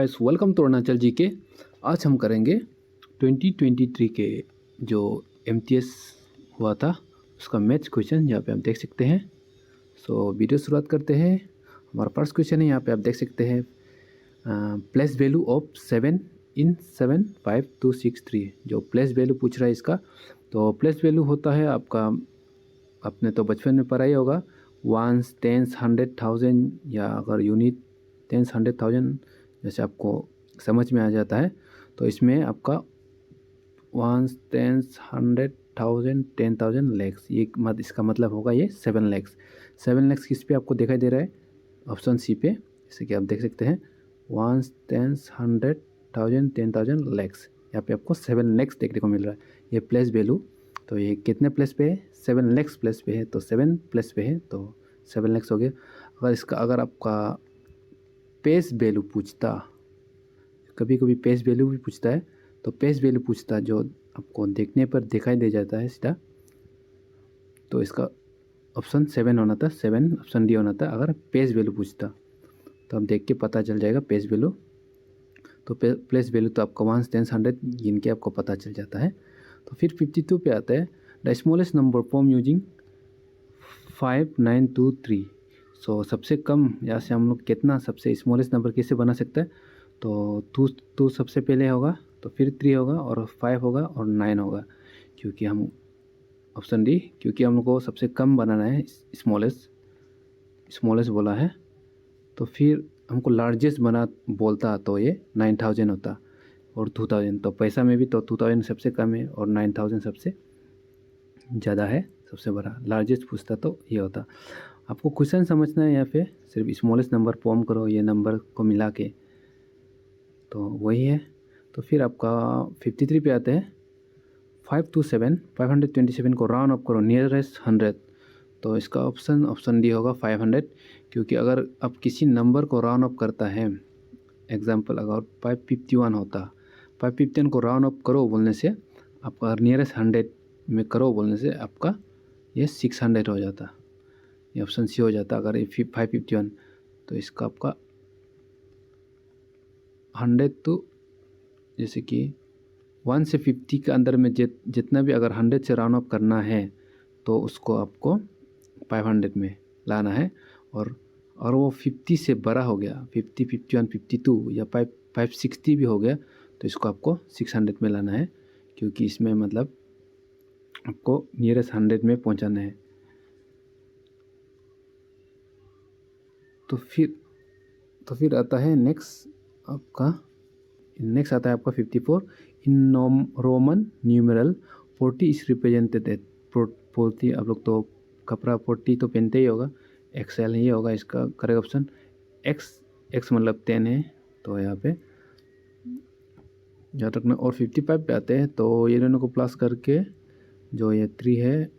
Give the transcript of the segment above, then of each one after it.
Guys, welcome to Arunachal जी के। आज हम करेंगे 2023 के जो MTS हुआ था उसका मैथ्स क्वेश्चन। यहाँ पे हम देख सकते हैं। वीडियो शुरुआत करते हैं। हमारा फर्स्ट क्वेश्चन है, यहाँ पे आप देख सकते हैं प्लेस वैल्यू ऑफ 7 इन 7 5 2 6 3। जो प्लेस वैल्यू पूछ रहा है इसका, तो प्लेस वैल्यू होता है आपका, आपने तो बचपन में पढ़ा ही होगा, वंस, टेंस, 100,000 या अगर यूनिट 10, 100,000 जैसे आपको समझ में आ जाता है। तो इसमें आपका वंस, टेंस, 100,000, 10,000, लैक्स, ये इसका मतलब होगा ये 7 लैक्स। 7 लैक्स किस पे आपको दिखाई दे रहा है? ऑप्शन सी पे। जैसे कि आप देख सकते हैं वंस, टेंस, 100,000, 10,000, लैक्स। यहाँ पे आपको 7 लैक्स देखने को मिल रहा है। ये प्लेस वैल्यू, तो ये कितने प्लेस पे है? 7 लैक्स प्लेस पे है, तो 7 प्लेस पे है तो 7 लैक्स हो गया। अगर आपका पेस वैल्यू पूछता, कभी कभी पेस वैल्यू भी पूछता है, तो पेस वैल्यू पूछता जो आपको देखने पर दिखाई दे जाता है सीधा, तो इसका ऑप्शन 7 होना था, 7 ऑप्शन डी होना था। अगर पेस वैल्यू पूछता तो आप देख के पता चल जाएगा पेस वैल्यू। तो प्लेस वैल्यू तो आपका 1, 10, 100 गिन के आपको पता चल जाता है। तो फिर 52 पे आता है, the smallest number form using 5, 9, 2, 3। सबसे कम, यहाँ से हम लोग कितना सबसे स्मॉलेस्ट नंबर कैसे बना सकते हैं? तो 2 सबसे पहले होगा, तो फिर 3 होगा और 5 होगा और 9 होगा। क्योंकि हम ऑप्शन डी, क्योंकि हम लोग को सबसे कम बनाना है, स्मॉलेस्ट बोला है। तो फिर हमको लार्जेस्ट बना बोलता तो ये 9,000 होता और 2,000। तो पैसा में भी तो 2,000 सबसे कम है और 9,000 सबसे ज़्यादा है, सबसे बड़ा। लार्जेस्ट पूछता तो ये होता। आपको क्वेश्चन समझना है, यहाँ पे सिर्फ स्मॉलेस्ट नंबर फॉर्म करो ये नंबर को मिला के, तो वही है। तो फिर आपका 53 पे आते हैं, 527 को राउंड अप करो नियरेस्ट 100। तो इसका ऑप्शन डी होगा 500। क्योंकि अगर आप किसी नंबर को राउंड अप करता है, एग्जांपल अगर 551 होता, 551 को राउंड अप करो बोलने से आपका नियरेस्ट 100 में करो बोलने से आपका ये 600 हो जाता, ये ऑप्शन सी हो जाता। अगर 551, तो इसका आपका 100, तो जैसे कि 1 से 50 के अंदर में जितना भी अगर 100 से राउंड अप करना है तो उसको आपको 500 में लाना है। और वो 50 से बड़ा हो गया, 50, 51, 52 या 560 भी हो गया, तो इसको आपको 600 में लाना है। क्योंकि इसमें मतलब आपको नियरेस्ट 100 में पहुंचाना है। तो फिर आता है नेक्स्ट आता है आपका 54। In Roman numeral 40 is represented at 40। आप लोग तो कपड़ा 40 तो पहनते ही होगा, XL ही होगा इसका करेक्ट ऑप्शन। एक्स मतलब 10 है, तो यहाँ पे जहाँ तक में। और 55 पे आते हैं, तो ये दोनों को प्लस करके जो ये 3 है,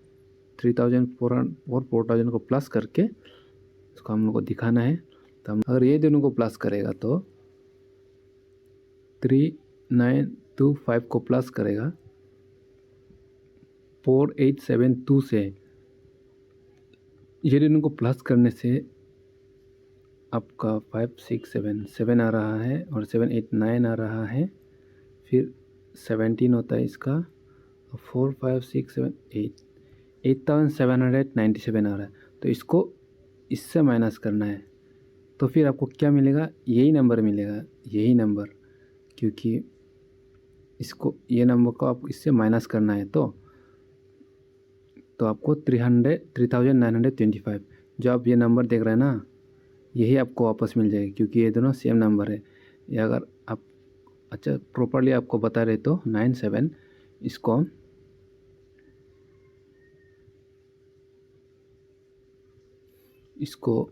3,400 और 4,000 को प्लस करके इसको हम लोग को दिखाना है। तो हम अगर ये दोनों को प्लस करेगा तो 3,925 को प्लस करेगा 4,872 से, ये दोनों को प्लस करने से आपका 5, 6, 7 आ रहा है और 7, 8, 9 आ रहा है। फिर 17 होता है इसका, 4, 5, 6, 7, 8,797 आ रहा है। तो इसको इससे माइनस करना है, तो फिर आपको क्या मिलेगा? यही नंबर मिलेगा, यही नंबर। क्योंकि इसको, ये नंबर को आपको इससे माइनस करना है, तो आपको 3,925 जो आप ये नंबर देख रहे हैं ना, यही आपको वापस मिल जाएगा। क्योंकि ये दोनों सेम नंबर है। या अगर आप अच्छा प्रॉपरली आपको बता रहे तो 97, इसको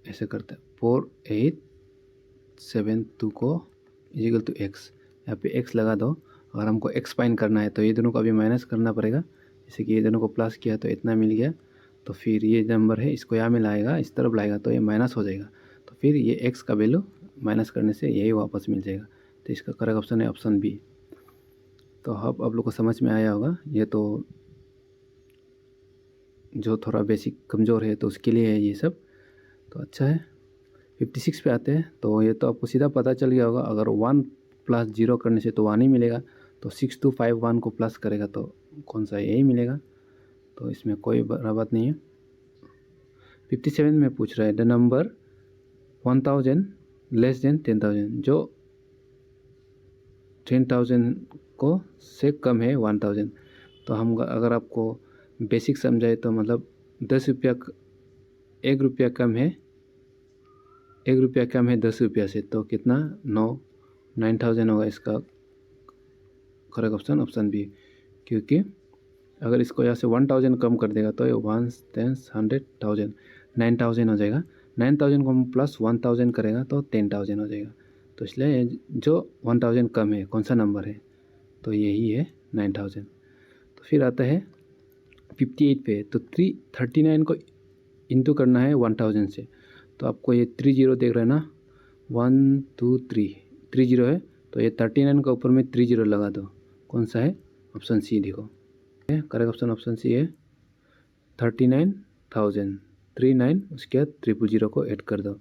ऐसे करते हैं, 4,872 को इक्वल टू एक्स, यहाँ पे एक्स लगा दो। अगर हमको एक्स फाइंड करना है तो ये दोनों को अभी माइनस करना पड़ेगा। जैसे कि ये दोनों को प्लस किया तो इतना मिल गया, तो फिर ये नंबर है इसको यहाँ में लाएगा, इस तरफ लाएगा तो ये माइनस हो जाएगा। तो फिर ये एक्स का वैल्यू माइनस करने से यही वापस मिल जाएगा। तो इसका करेक्ट ऑप्शन है ऑप्शन बी। तो अब आप लोग को समझ में आया होगा। ये तो जो थोड़ा बेसिक कमज़ोर है तो उसके लिए है ये सब, तो अच्छा है। 56 पे आते हैं। तो ये तो आपको सीधा पता चल गया होगा, अगर 1 + 0 करने से तो 1 ही मिलेगा। तो 6251 को प्लस करेगा तो कौन सा, यही मिलेगा। तो इसमें कोई बड़ा बात नहीं है। 57 में पूछ रहा है द नंबर 1000 लेस देन 10,000, जो 10,000 को से कम है 1000। तो हम अगर आपको बेसिक समझाए तो मतलब 10 रुपया, 1 रुपया कम है, 1 रुपया कम है 10 रुपया से, तो कितना, 9,000 होगा। इसका करेक्ट ऑप्शन ऑप्शन बी, क्योंकि अगर इसको यहाँ से 1000 कम कर देगा तो ये 1 10 100,000 9,000 हो जाएगा। 9,000 को हम प्लस 1000 करेगा तो 10,000 हो जाएगा। तो इसलिए जो 1000 कम है कौन सा नंबर है, तो यही है 9,000। तो फिर आता है 58 पे। तो 339 को इंटू करना है 1000 से। तो आपको ये 30 देख रहे हैं ना, 1 2 3 30 है। तो ये 39 का ऊपर में 30 लगा दो। कौन सा है, ऑप्शन सी देखो, करेक्ट ऑप्शन ऑप्शन सी है 39,000। 39 उसके बाद 000 को ऐड कर दो,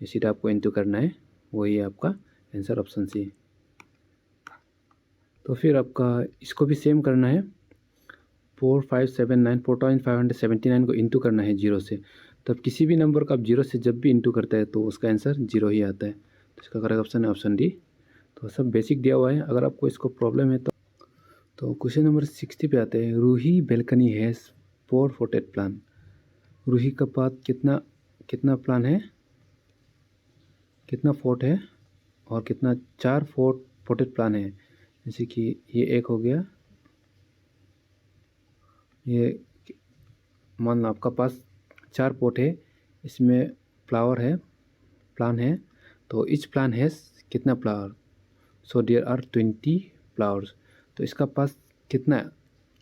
ये सीधा आपको इंटू करना है, वही है आपका आंसर ऑप्शन सी। तो फिर आपका इसको भी सेम करना है, 4579 4579 को इंटू करना है 0 से। तब किसी भी नंबर का आप 0 से जब भी इंटू करते हैं तो उसका आंसर 0 ही आता है। तो इसका करेक्ट ऑप्शन है ऑप्शन डी। तो सब बेसिक दिया हुआ है, अगर आपको इसको प्रॉब्लम है तो क्वेश्चन नंबर 60 पे आते हैं। Ruhi balcony has 4 potted plant. Ruhi का पास कितना कितना प्लान है, कितना फोर्ट है, और कितना 4 पोटेड प्लान है। जैसे कि ये एक हो गया, ये मान लो आपका पास 4 पोट है, इसमें फ्लावर है, प्लान है। तो ईच प्लान हैज़ कितना flower, so there are 20 flowers. तो इसका पास कितना,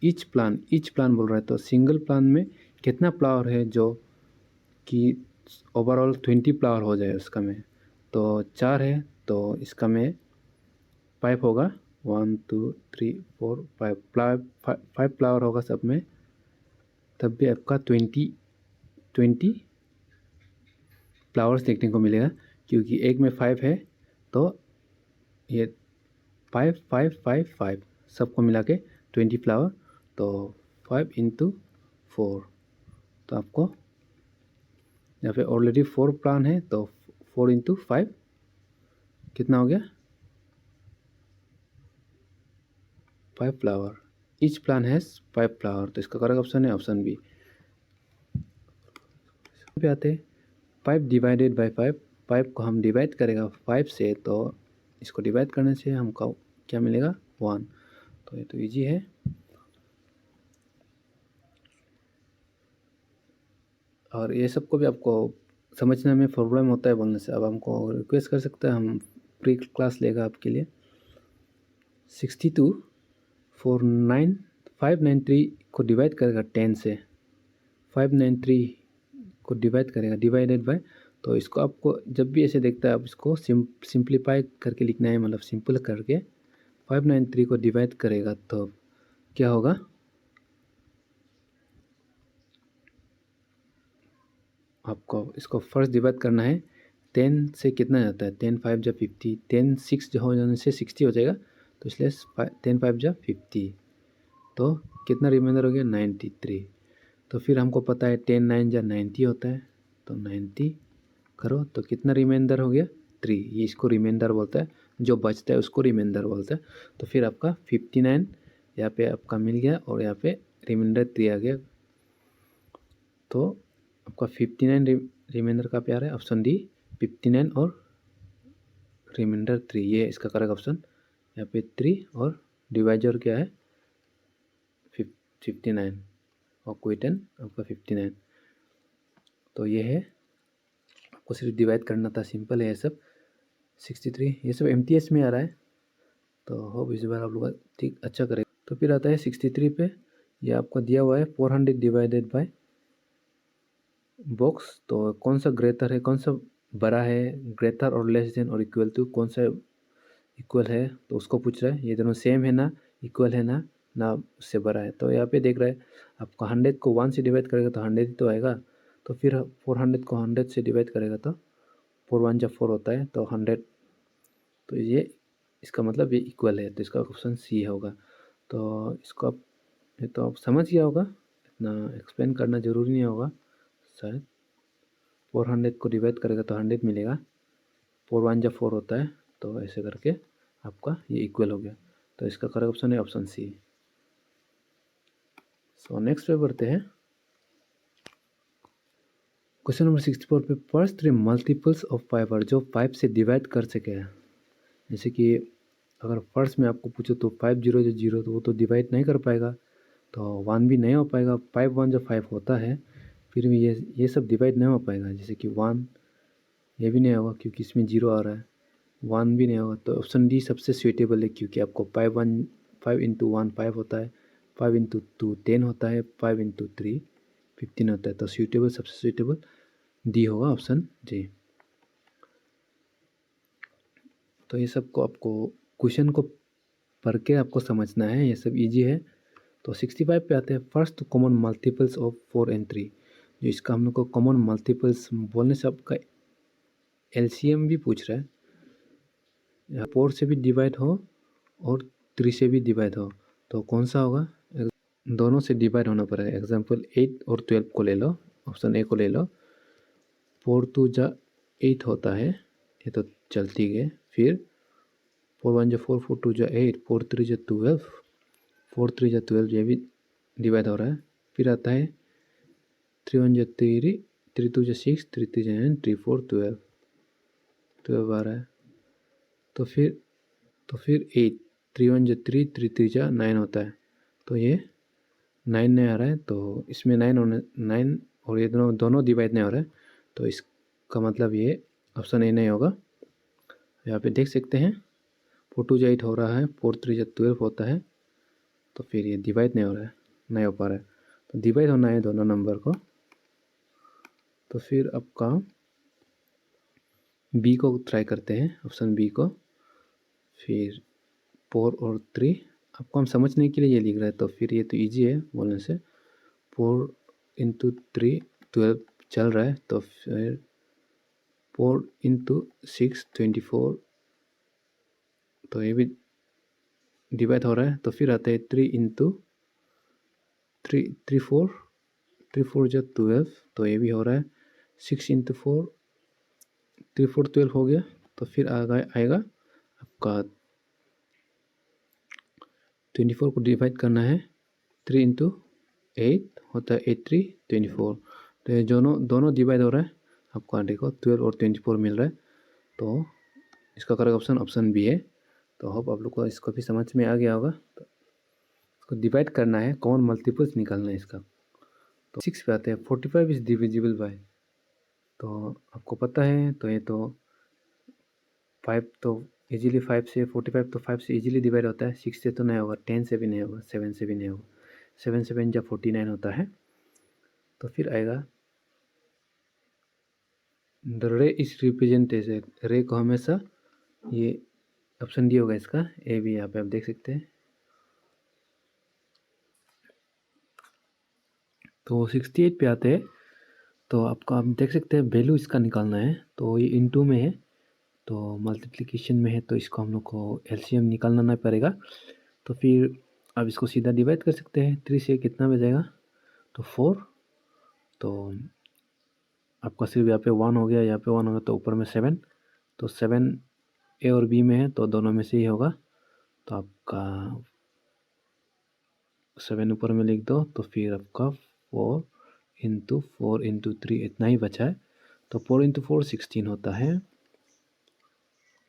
ईच प्लान बोल रहा है, तो सिंगल प्लान में कितना फ्लावर है जो कि ओवरऑल 20 फ्लावर हो जाए उसका में। तो 4 है तो इसका में 5 होगा, 1 2 3 4 5 फ्लावर होगा सब में, तब भी आपका 20 फ्लावर्स देखने को मिलेगा। क्योंकि एक में 5 है तो ये 5 5 5 5 सबको मिला के 20 फ्लावर। तो 5 × 4, तो आपको यहाँ पे ऑलरेडी 4 प्लान है, तो 4 × 5 कितना हो गया, 5 flower. Each plan has 5 flower. तो इसका करेक्ट ऑप्शन है ऑप्शन बी। पे आते हैं 5 डिवाइडेड बाई 5। 5 को हम डिवाइड करेगा 5 से, तो इसको डिवाइड करने से हमको क्या मिलेगा, 1। तो ये तो इजी है। और ये सबको भी आपको समझने में प्रॉब्लम होता है बोलने से, अब हमको रिक्वेस्ट कर सकते हैं, हम प्री क्लास लेगा आपके लिए। 62 593 को डिवाइड करेगा 10 से, 593 को डिवाइड करेगा डिवाइडेड बाय। तो इसको आपको जब भी ऐसे देखता है आप इसको सिंप्लीफाई करके लिखना है, मतलब सिंपल करके 593 को डिवाइड करेगा तो क्या होगा, आपको इसको फर्स्ट डिवाइड करना है। 10 से कितना जाता है, 10 5 जा 50, 10 6 हो जाने से 60 हो जाएगा। तो इसलिए 10 5 जा 50, तो कितना रिमाइंडर हो गया, 93। तो फिर हमको पता है 10 9 जा 90 होता है, तो 90 करो तो कितना रिमाइंडर हो गया, 3। ये इसको रिमाइंडर बोलता है, जो बचता है उसको रिमाइंडर बोलता है। तो फिर आपका 59 यहाँ पे आपका मिल गया, और यहाँ पे रिमाइंडर 3 आ गया। तो आपका 59 रिमाइंडर का प्यार है ऑप्शन डी, 59 और रिमाइंडर 3, ये इसका करेक्ट ऑप्शन। यहाँ पे 3 और डिवाइजर क्या है 59, और क्वेश्चन आपका 59। तो ये है, आपको सिर्फ डिवाइड करना था, सिंपल है ये सब। 63 ये सब MTS में आ रहा है, तो होप इस बार आप लोग ठीक अच्छा करें। तो फिर आता है 63 पे, ये आपको दिया हुआ है 400 डिवाइडेड बाय बॉक्स। तो कौन सा ग्रेटर है, कौन सा बड़ा है, ग्रेटर और लेस देन और इक्वल टू, कौन सा इक्वल है, तो उसको पूछ रहा है। ये दोनों सेम है ना, इक्वल है ना, ना उससे बड़ा है। तो यहाँ पे देख रहा है आपको 100 को 1 से डिवाइड करेगा तो 100 ही तो आएगा। तो फिर 400 को 100 से डिवाइड करेगा तो 4 1 जा 4 होता है तो 100, तो ये इसका मतलब ये इक्वल है, तो इसका ऑप्शन सी होगा। तो इसको आप ये तो आप समझ गया होगा, इतना एक्सप्लेन करना ज़रूरी नहीं होगा शायद। 400 को डिवाइड करेगा तो 100 मिलेगा, 4 1 जा 4 होता है, तो ऐसे करके आपका ये इक्वल हो गया। तो इसका करेक्ट ऑप्शन है ऑप्शन सी। सो नेक्स्ट पे बढ़ते हैं। क्वेश्चन नंबर 64 पे फर्स्ट 3 मल्टीपल्स ऑफ 5 और जो 5 से डिवाइड कर सके। जैसे कि अगर फर्स्ट में आपको पूछो तो 5 0 जो 0 तो वो तो डिवाइड नहीं कर पाएगा, तो 1 भी नहीं हो पाएगा। 5 1 जो 5 होता है, फिर भी ये सब डिवाइड नहीं हो पाएगा। जैसे कि 1 ये भी नहीं होगा क्योंकि इसमें 0 आ रहा है, 1 भी नहीं होगा। तो ऑप्शन डी सबसे सूटेबल है, क्योंकि आपको 5 इंटू 1 5 होता है, 5 इंटू 2 10 होता है, 5 इंटू 3 15 होता है। तो सूटेबल सबसे सूटेबल डी होगा ऑप्शन जी। तो ये सब को आपको क्वेश्चन को पढ़ के आपको समझना है, ये सब इजी है। तो 65 पे आते हैं। First common multiples of 4 and 3, जो इसका हम लोग को कॉमन मल्टीपल्स बोलने से आपका एलसीएम भी पूछ रहा है। यहाँ 4 से भी डिवाइड हो और 3 से भी डिवाइड हो, तो कौन सा होगा? दोनों से डिवाइड होना पड़ेगा। एग्जाम्पल 8 और 12 को ले लो, ऑप्शन ए को ले लो। 4 2 जा 8 होता है, ये तो चलती है। फिर 4 1 जा 4 4 2 जा 8 4 3 जा 12 4 3 जा 12, ये भी डिवाइड हो रहा है। फिर आता है 3 1 जा 3 3 2 जा 6 3 3 जा 9 3 4 12 आ रहा है। तो फिर 8 3 1 जा 3 3 3 जा 9 होता है, तो ये 9 नहीं आ रहा है। तो इसमें 9 और ये दोनों डिवाइड नहीं हो रहा है, तो इसका मतलब ये ऑप्शन ए नहीं होगा। यहाँ पे देख सकते हैं 4 2 जा 8 हो रहा है, 4 3 जा 12 होता है, तो फिर ये डिवाइड नहीं हो रहा है, नहीं हो पा रहा है। तो डिवाइड होना है दोनों नंबर को। तो फिर आपका बी को ट्राई करते हैं, ऑप्शन बी को। फिर 4 और 3 आपको हम समझने के लिए ये लिख रहा है, तो फिर ये तो इजी है बोलने से। 4 इंटू 3 12 चल रहा है, तो फिर 4 इंटू 6 24, तो ये भी डिवाइड हो रहा है। तो फिर आता है 3 इंटू 3 4 जो 12, तो ये भी हो रहा है। 6 इंटू 4 3 4 12 हो गया। तो फिर आएगा आपका 24 को डिवाइड करना है, 3 इंटू 8 होता है 8 3 24। तो ये दोनों डिवाइड हो रहा है, आपको देखो 12 और 24 मिल रहा है। तो इसका करेक्ट ऑप्शन ऑप्शन बी है। तो होप आप लोग को इसको भी समझ में आ गया होगा। तो इसको डिवाइड करना है, कौन मल्टीपल्स निकालना है इसका। तो 6 पे आते हैं। 45 इज डिविजिबल बाय, तो आपको पता है, तो ये तो 5 तो इजीली 5 से 45 तो 5 से इजीली डिवाइड होता है। 6 से तो नहीं होगा, 10 से भी नहीं होगा, 7 से भी नहीं होगा। 7 7 जब 49 होता है। तो फिर आएगा द रे इज रिप्रेजेंटेड, रे को हमेशा ये ऑप्शन डी होगा इसका, ए भी यहाँ पे आप देख सकते हैं। तो 68 पे आते हैं। तो आपको आप देख सकते हैं वैल्यू इसका निकालना है, तो ये इनटू में है, तो मल्टीप्लिकेशन में है, तो इसको हम लोग को एलसीएम निकालना नहीं पड़ेगा। तो फिर आप इसको सीधा डिवाइड कर सकते हैं। 3 से कितना बचेगा, तो 4। तो आपका सिर्फ यहाँ पे 1 हो गया, यहाँ पे 1 होगा, तो ऊपर में 7। तो 7 ए और बी में है, तो दोनों में से ही होगा। तो आपका 7 ऊपर में लिख दो, तो फिर आपका 4 इंटू 4 इंटू 3 इतना ही बचा है। तो 4 इंटू 4 16 होता है,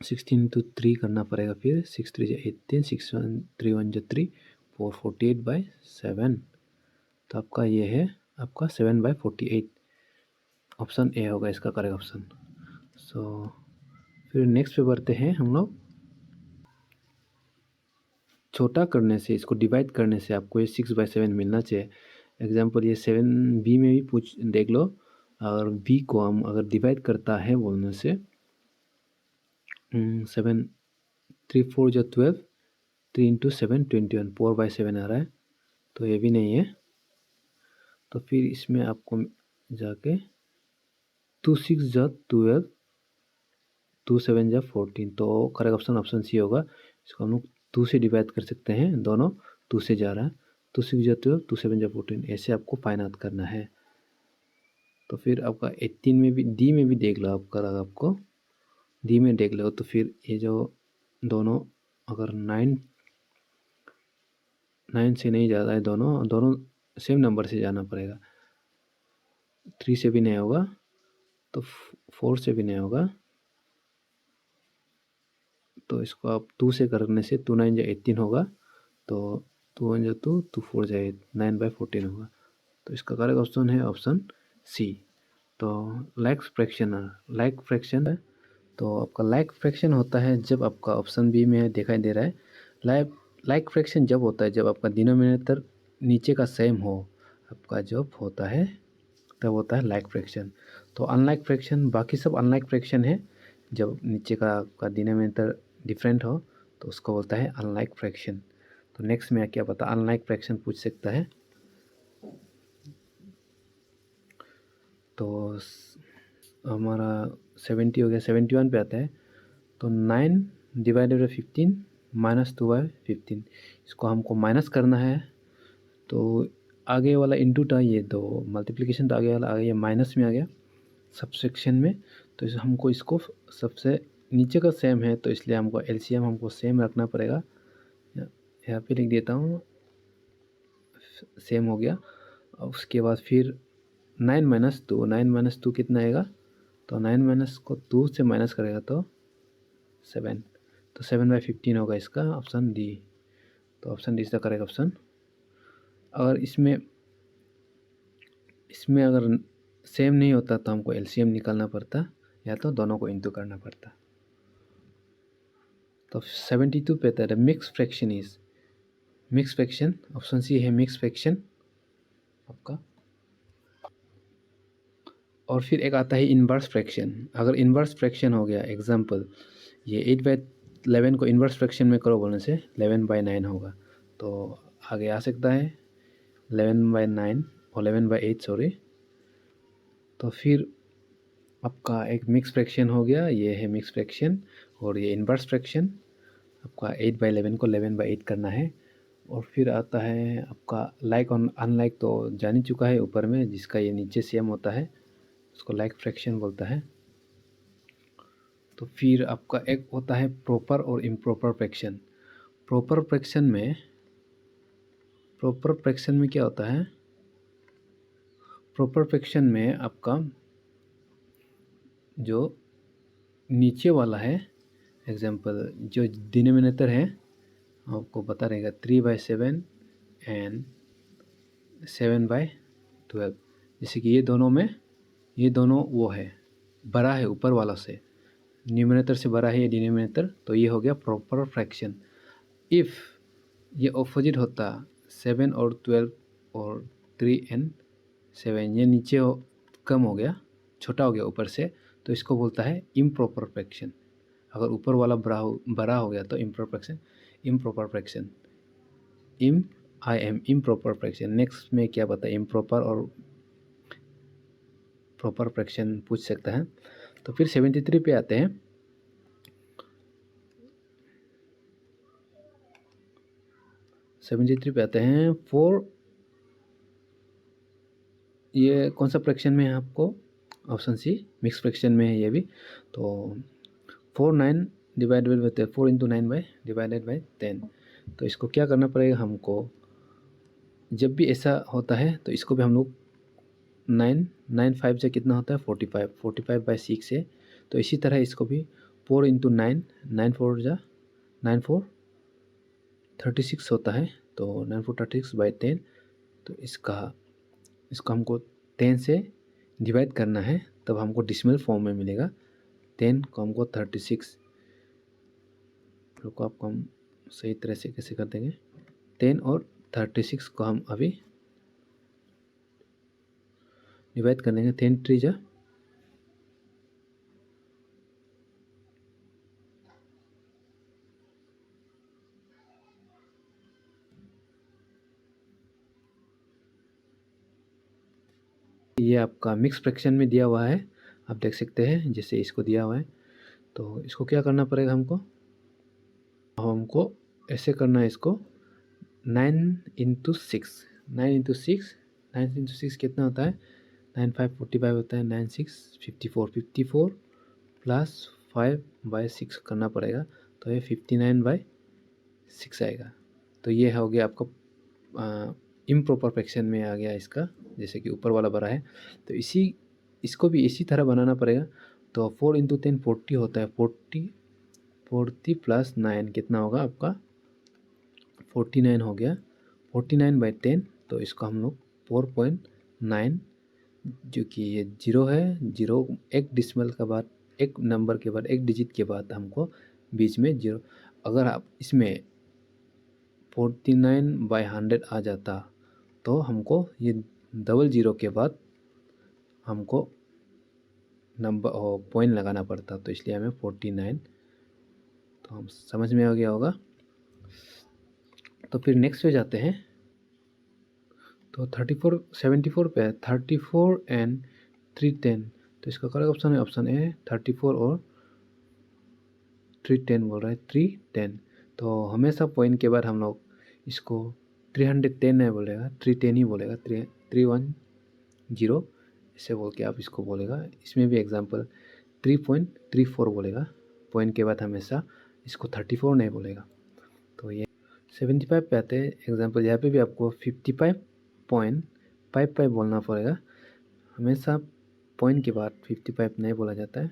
16 इंटू 3 करना पड़ेगा। फिर 6 3 18 6 1 3 1 3 4 48/7। तो आपका ये है आपका 7/48, ऑप्शन ए होगा इसका करेक्ट ऑप्शन। सो फिर नेक्स्ट पे बढ़ते हैं हम लोग। छोटा करने से, इसको डिवाइड करने से आपको ये 6/7 मिलना चाहिए। एग्जाम्पल ये 7 बी में भी पूछ देख लो। अगर बी को हम अगर डिवाइड करता है बोलने से 7 3 4 जो 12, 3 इंटू 7 21, 4/7 आ रहा है, तो ये भी नहीं है। तो फिर इसमें आपको जाके 2 6 जो 12, 2 7 जा 14, तो करेक्ट ऑप्शन ऑप्शन सी होगा। इसको हम लोग 2 से डिवाइड कर सकते हैं, दोनों 2 से जा रहा है, 2 6 जा 12, 2 7 जा 14, ऐसे आपको फाइंड आउट करना है। तो फिर आपका 18 में भी डी में भी देख लो, आपको डी में देख लो, तो फिर ये जो दोनों अगर 9 से नहीं जा रहा है, दोनों सेम नंबर से जाना पड़ेगा। 3 से भी नहीं होगा, तो 4 से भी नहीं होगा, तो इसको आप 2 से करने से 2 9 जा 18 होगा, तो 2 1 जा 2, 2 4 जा 8, 9/14 होगा। तो इसका करेक्ट ऑप्शन है ऑप्शन सी। तो लाइक फ्रैक्शन है, तो आपका लाइक फ्रैक्शन होता है जब आपका ऑप्शन बी में दिखाई दे रहा है। लाइक फ्रैक्शन जब होता है जब आपका डिनोमिनेटर नीचे का सेम हो, आपका जब होता है तब होता है लाइक फ्रैक्शन। तो अनलाइक फ्रैक्शन, बाकी सब अनलाइक फ्रैक्शन है, जब नीचे का आपका डिनोमिनेटर डिफरेंट हो तो उसको बोलता है अनलाइक फ्रैक्शन। तो नेक्स्ट में क्या पता अनलाइक फ्रैक्शन पूछ सकता है। तो हमारा 70 हो गया, 71 पे आता है। तो 9 डिवाइडेड बाई 15 -2/15, इसको हमको माइनस करना है। तो आगे वाला इंटू था, ये तो मल्टीप्लिकेशन, तो आगे वाला आ गया माइनस में आ गया सबसेक्शन में। तो हमको इसको सबसे नीचे का सेम है, तो इसलिए हमको एलसीएम हमको सेम रखना पड़ेगा। यहाँ पे लिख देता हूँ, सेम हो गया। और उसके बाद फिर 9 - 2 कितना आएगा, तो 9 को 2 से माइनस करेगा तो 7, तो 7/15 होगा इसका ऑप्शन डी। तो ऑप्शन डी इसका करेक्ट ऑप्शन। अगर इसमें अगर सेम नहीं होता तो हमको एलसीएम निकालना पड़ता, या तो दोनों को इंटू करना पड़ता। तो 72 पे था मिक्स फ्रैक्शन, ऑप्शन सी है मिक्स फ्रैक्शन आपका। और फिर एक आता है इन्वर्स फ्रैक्शन। अगर इन्वर्स फ्रैक्शन हो गया, एग्जांपल ये 8/11 को इन्वर्स फ्रैक्शन में करो बोलने से 11/9 होगा, तो आगे आ सकता है 11/9 और 11/8 सॉरी। तो फिर आपका एक मिक्स फ्रैक्शन हो गया, ये है मिक्स फ्रैक्शन। और ये इन्वर्स फ्रैक्शन आपका 8/11 को 11/8 करना है। और फिर आता है आपका लाइक और अनलाइक, तो जान ही चुका है ऊपर में, जिसका ये नीचे सेम होता है उसको लाइक फ्रैक्शन बोलता है। तो फिर आपका एक होता है प्रॉपर और इम्प्रॉपर फ्रैक्शन। प्रॉपर फ्रैक्शन में क्या होता है, प्रॉपर फ्रैक्शन में आपका जो नीचे वाला है, एग्जांपल जो डिनोमिनेटर है आपको पता रहेगा 3/7 एंड 7/12, जैसे कि ये दोनों वो है, बड़ा है ऊपर वाला से, न्यूमिनेटर से बड़ा है ये डिनोमिनेटर, तो ये हो गया प्रॉपर फ्रैक्शन। इफ़ ये ऑपोजिट होता 7 और 12 और 3 एंड 7, ये नीचे कम हो गया, छोटा हो गया ऊपर से, तो इसको बोलता है इम्प्रॉपर फ्रैक्शन। अगर ऊपर वाला बड़ा हो गया तो improper fraction improper fraction. Next में क्या पता इम्प्रॉपर और प्रॉपर फ्रैक्शन पूछ सकता है। तो फिर 73 पे आते हैं। 73 पे आते हैं 4, ये कौन सा फ्रैक्शन में है आपको, ऑप्शन सी मिक्स फ्रैक्शन में है ये भी। तो 4 9 डिवाइडेड बाई 4 × 9 डिवाइडेड बाई 10। तो इसको क्या करना पड़ेगा हमको, जब भी ऐसा होता है तो इसको भी हम लोग 9 5 से कितना होता है 45/6 है। तो इसी तरह इसको भी 4 × 9, 9 4 जा 9 4 36 होता है, तो 9 4 36/10। तो इसको हमको 10 से डिवाइड करना है, तब हमको डिसिमल फॉर्म में मिलेगा। 10 को हमको 36, रुको आपको हम सही तरह से कैसे कर देंगे, 10 और 36 को हम अभी डिवाइड कर लेंगे। 10 3 जा ये आपका मिक्स फ्रैक्शन में दिया हुआ है, आप देख सकते हैं जैसे इसको दिया हुआ है। तो इसको क्या करना पड़ेगा हमको ऐसे करना है इसको 9 × 6 9 × 6 कितना होता है 9 × 5 45 होता है 9 × 6 54 54 प्लस 5/6 करना पड़ेगा तो ये 59/6 आएगा। तो ये हो गया आपका इम्प्रॉपर फ्रैक्शन में आ गया इसका, जैसे कि ऊपर वाला बड़ा है तो इसको भी इसी तरह बनाना पड़ेगा। तो 4 × 10 40 होता है 40 प्लस 9 कितना होगा आपका 49 हो गया 49/10। तो इसको हम लोग 4.9 जो कि ये 0 है, 0 एक डिसिमल के बाद एक नंबर के बाद एक डिजिट के बाद हमको बीच में 0, अगर आप इसमें 49/100 आ जाता तो हमको ये डबल 0 के बाद हमको नंबर पॉइंट लगाना पड़ता, तो इसलिए हमें 49। तो हम समझ में आ गया होगा। तो फिर नेक्स्ट पे जाते हैं। तो 74 पे 34 एंड 310, तो इसका करेक्ट ऑप्शन है ऑप्शन ए 34 और 310 बोल रहा है 310। तो हमेशा पॉइंट के बाद हम लोग इसको 310 नहीं बोलेगा 310 ही बोलेगा 310 ऐसे बोल के आप इसको बोलेगा। इसमें भी एग्जांपल 3.34 बोलेगा, पॉइंट के बाद हमेशा इसको 34 नहीं बोलेगा। तो ये 75 पे आते हैं एग्जांपल, यहाँ पे भी आपको 55.55 बोलना पड़ेगा, हमेशा पॉइंट के बाद 55 नहीं बोला जाता है।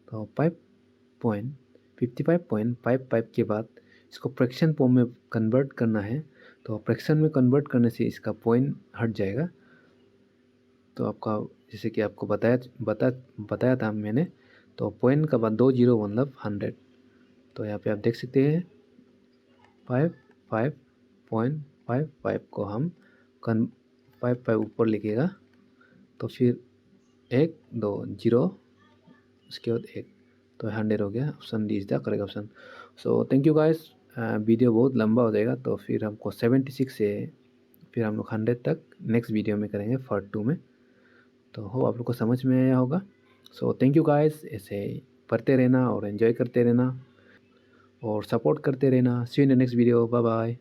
तो 55.55 के बाद इसको फ्रैक्शन फॉर्म में कन्वर्ट करना है, तो फ्रैक्शन में कन्वर्ट करने से इसका पॉइंट हट जाएगा। तो आपका जैसे कि आपको बताया था मैंने, तो पॉइंट का बाद 2 0 मतलब 100। तो यहाँ पे आप देख सकते हैं 55.55 को हम 55 ऊपर लिखेगा, तो फिर 1 2 0 उसके बाद 1, तो 100 हो गया। Option D is the correct option. So thank you guys. Video बहुत लंबा हो जाएगा, तो फिर हमको 76 से फिर हम लोग 100 तक नेक्स्ट वीडियो में करेंगे पार्ट 2 में। तो हो आप लोग को समझ में आया होगा। सो थैंक यू गाइस, ऐसे पढ़ते रहना और एंजॉय करते रहना और सपोर्ट करते रहना। See you in the next video, bye bye.